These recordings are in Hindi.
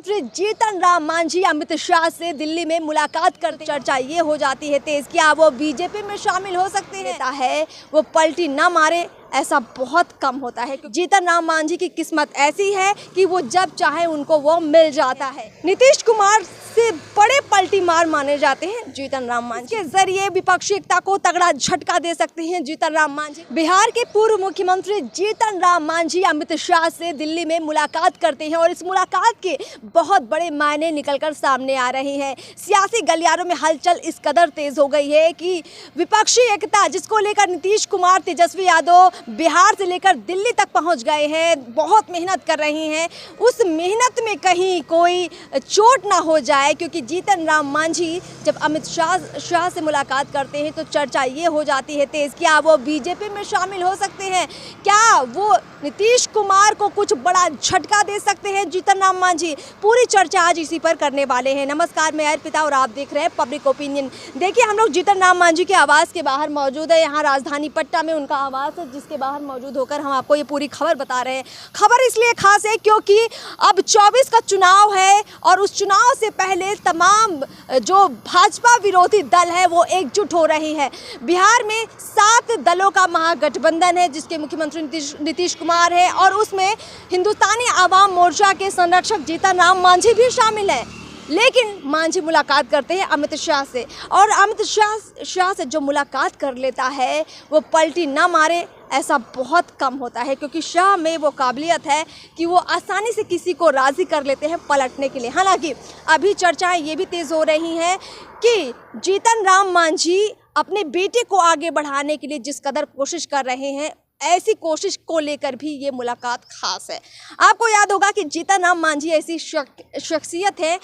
मुख्यमंत्री जीतन राम मांझी अमित शाह से दिल्ली में मुलाकात करते चर्चा ये हो जाती है तेज क्या वो बीजेपी में शामिल हो सकते हैं। वो पलटी न मारे ऐसा बहुत कम होता है। जीतन राम मांझी की किस्मत ऐसी है कि वो जब चाहे उनको वो मिल जाता है। नीतीश कुमार से बड़े पलटी मार माने जाते हैं जीतन राम मांझी। के जरिए विपक्षी एकता को तगड़ा झटका दे सकते हैं जीतन राम मांझी। बिहार के पूर्व मुख्यमंत्री जीतन राम मांझी अमित शाह से दिल्ली में मुलाकात करते हैं और इस मुलाकात के बहुत बड़े मायने निकलकर सामने आ रहे हैं। सियासी गलियारों में हलचल इस कदर तेज हो गई है कि विपक्षी एकता जिसको लेकर नीतीश कुमार, तेजस्वी यादव बिहार से लेकर दिल्ली तक पहुंच गए हैं, बहुत मेहनत कर रही हैं। उस मेहनत में कहीं कोई चोट ना हो जाए, क्योंकि जीतन राम मांझी जब अमित शाह से मुलाकात करते हैं तो चर्चा ये हो जाती है तेज क्या वो बीजेपी में शामिल हो सकते हैं, क्या वो नीतीश कुमार को कुछ बड़ा झटका दे सकते हैं जीतन राम मांझी। पूरी चर्चा आज इसी पर करने वाले हैं। नमस्कार, मैं अर्पिता और आप देख रहे हैं पब्लिक ओपिनियन। देखिए, हम लोग जीतन राम मांझी के आवास के बाहर मौजूद है। यहाँ राजधानी पटना में उनका आवास है, जिसके बाहर मौजूद होकर हम आपको ये पूरी खबर बता रहे हैं। खबर इसलिए खास है क्योंकि अब 24 का चुनाव है और उस चुनाव से पहले तमाम जो भाजपा विरोधी दल है वो एकजुट हो रही है। बिहार में 7 दलों का महागठबंधन है, जिसके मुख्यमंत्री नीतीश कुमार है और उसमें हिंदुस्तानी आवाम मोर्चा के संरक्षक जीतन राम मांझी भी शामिल है। लेकिन मांझी मुलाकात करते हैं अमित शाह से और अमित शाह से जो मुलाकात कर लेता है वो पलटी न मारे ऐसा बहुत कम होता है, क्योंकि शाह में वो काबिलियत है कि वो आसानी से किसी को राज़ी कर लेते हैं पलटने के लिए। हालांकि अभी चर्चाएं ये भी तेज़ हो रही हैं कि जीतन राम मांझी अपने बेटे को आगे बढ़ाने के लिए जिस कदर कोशिश कर रहे हैं, ऐसी कोशिश को लेकर भी ये मुलाकात खास है। आपको याद होगा कि जीतन राम मांझी ऐसी शख्सियत है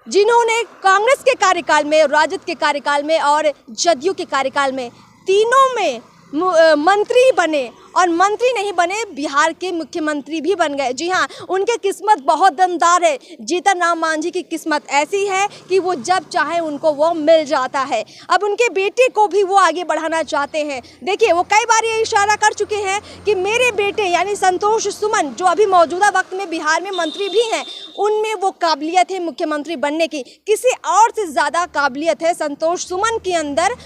जिन्होंने कांग्रेस के कार्यकाल में, राजद के कार्यकाल में और जदयू के कार्यकाल में तीनों में मंत्री बने और मंत्री नहीं बने, बिहार के मुख्यमंत्री भी बन गए। जी हाँ, उनकी किस्मत बहुत दमदार है। जीतन राम मांझी की किस्मत ऐसी है कि वो जब चाहे उनको वो मिल जाता है। अब उनके बेटे को भी वो आगे बढ़ाना चाहते हैं। देखिए, वो कई बार ये इशारा कर चुके हैं कि मेरे बेटे यानी संतोष सुमन, जो अभी मौजूदा वक्त में बिहार में मंत्री भी हैं, उनमें वो काबिलियत है मुख्यमंत्री बनने की। किसी और से ज़्यादा काबिलियत है संतोष सुमन के अंदर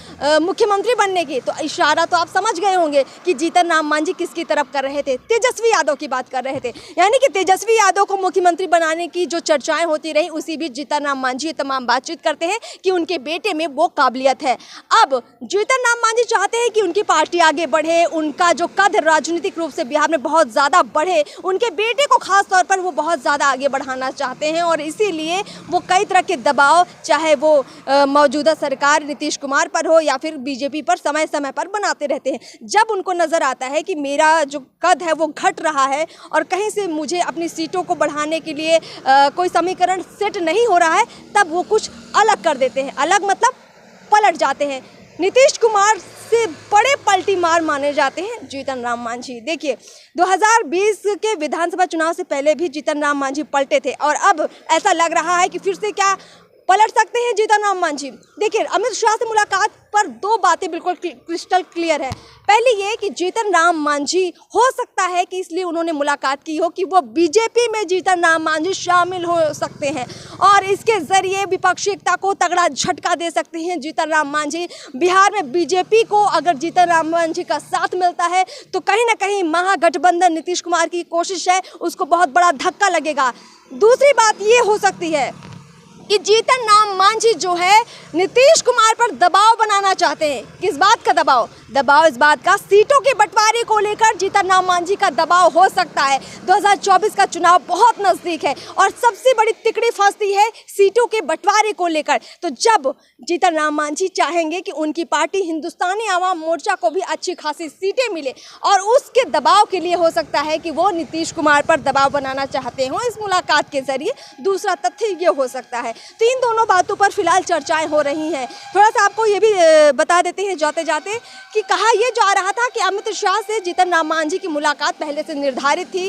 मुख्यमंत्री बनने की। तो इशारा तो आप समझ गए होंगे कि जीतन राम मांझी किसकी तरफ कर रहे थे, तेजस्वी यादव की बात कर रहे थे। यानी कि तेजस्वी यादव को मुख्यमंत्री बनाने की जो चर्चाएं होती रही, उसी बीच जीतन राम मांझी तमाम बातचीत करते हैं कि उनके बेटे में वो काबिलियत है। अब जीतन राम मांझी चाहते हैं कि उनकी पार्टी आगे बढ़े, उनका जो कद राजनीतिक रूप से बिहार में बहुत ज़्यादा बढ़े, उनके बेटे को खास तौर पर वो बहुत ज़्यादा आगे बढ़ाना चाहते हैं और इसीलिए वो कई तरह के दबाव, चाहे वो मौजूदा सरकार नीतीश कुमार पर हो या फिर बीजेपी पर, समय समय पर बनाते रहते हैं। जब उनको नज़र आता है कि मेरा जो कद है वो घट रहा है और कहीं से मुझे अपनी सीटों को बढ़ाने के लिए कोई समीकरण सेट नहीं हो रहा है, तब वो कुछ अलग कर देते हैं। अलग मतलब पलट जाते हैं। नीतीश कुमार से बड़े पलटी मार माने जाते हैं जीतन राम मांझी। देखिए, 2020 के विधानसभा चुनाव से पहले भी जीतन राम मांझी पलटे थे और अब ऐसा लग रहा है कि फिर से क्या पलट सकते हैं जीतन राम मांझी। देखिए, अमित शाह से मुलाकात पर 2 बातें बिल्कुल क्रिस्टल क्लियर है। पहली ये कि जीतन राम मांझी हो सकता है कि इसलिए उन्होंने मुलाकात की हो कि वो बीजेपी में जीतन राम मांझी शामिल हो सकते हैं और इसके ज़रिए विपक्षी एकता को तगड़ा झटका दे सकते हैं जीतन राम मांझी। बिहार में बीजेपी को अगर जीतन राम मांझी का साथ मिलता है तो कहीं ना कहीं महागठबंधन नीतीश कुमार की कोशिश है, उसको बहुत बड़ा धक्का लगेगा। दूसरी बात ये हो सकती है कि जीतन राम मांझी जो है नीतीश कुमार पर दबाव बनाना चाहते हैं। किस बात का दबाव? दबाव इस बात का, सीटों के बंटवारे को लेकर जीतन राम मांझी का दबाव हो सकता है। 2024 का चुनाव बहुत नज़दीक है और सबसे बड़ी तिकड़ी फंसती है सीटों के बंटवारे को लेकर। तो जब जीतन राम मांझी चाहेंगे कि उनकी पार्टी हिंदुस्तानी आवाम मोर्चा को भी अच्छी खासी सीटें मिले और उसके दबाव के लिए हो सकता है कि वो नीतीश कुमार पर दबाव बनाना चाहते हों इस मुलाकात के जरिए। दूसरा तथ्य ये हो सकता है। तो इन दोनों बातों पर फिलहाल चर्चाएं हो रही हैं। थोड़ा सा आपको ये भी बता देते हैं जाते जाते कि कहा यह जा रहा था कि अमित शाह से जीतन राम मांझी की मुलाकात पहले से निर्धारित थी।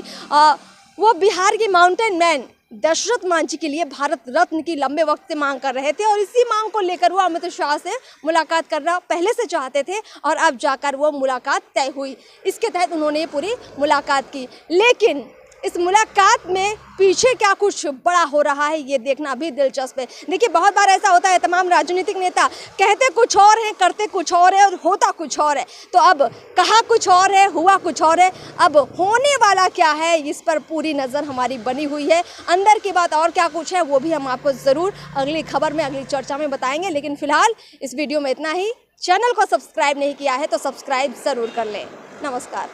वो बिहार के माउंटेन मैन दशरथ मांझी के लिए भारत रत्न की लंबे वक्त से मांग कर रहे थे और इसी मांग को लेकर वो अमित शाह से मुलाकात करना पहले से चाहते थे और अब जाकर वो मुलाकात तय हुई। इसके तहत उन्होंने ये पूरी मुलाकात की। लेकिन इस मुलाकात में पीछे क्या कुछ बड़ा हो रहा है ये देखना भी दिलचस्प है। देखिए बहुत बार ऐसा होता है, तमाम राजनीतिक नेता कहते कुछ और हैं, करते कुछ और है और होता कुछ और है। तो अब कहा कुछ और है, हुआ कुछ और है, अब होने वाला क्या है इस पर पूरी नज़र हमारी बनी हुई है। अंदर की बात और क्या कुछ है वो भी हम आपको ज़रूर अगली खबर में, अगली चर्चा में बताएंगे। लेकिन फिलहाल इस वीडियो में इतना ही। चैनल को सब्सक्राइब नहीं किया है तो सब्सक्राइब ज़रूर कर लें। नमस्कार।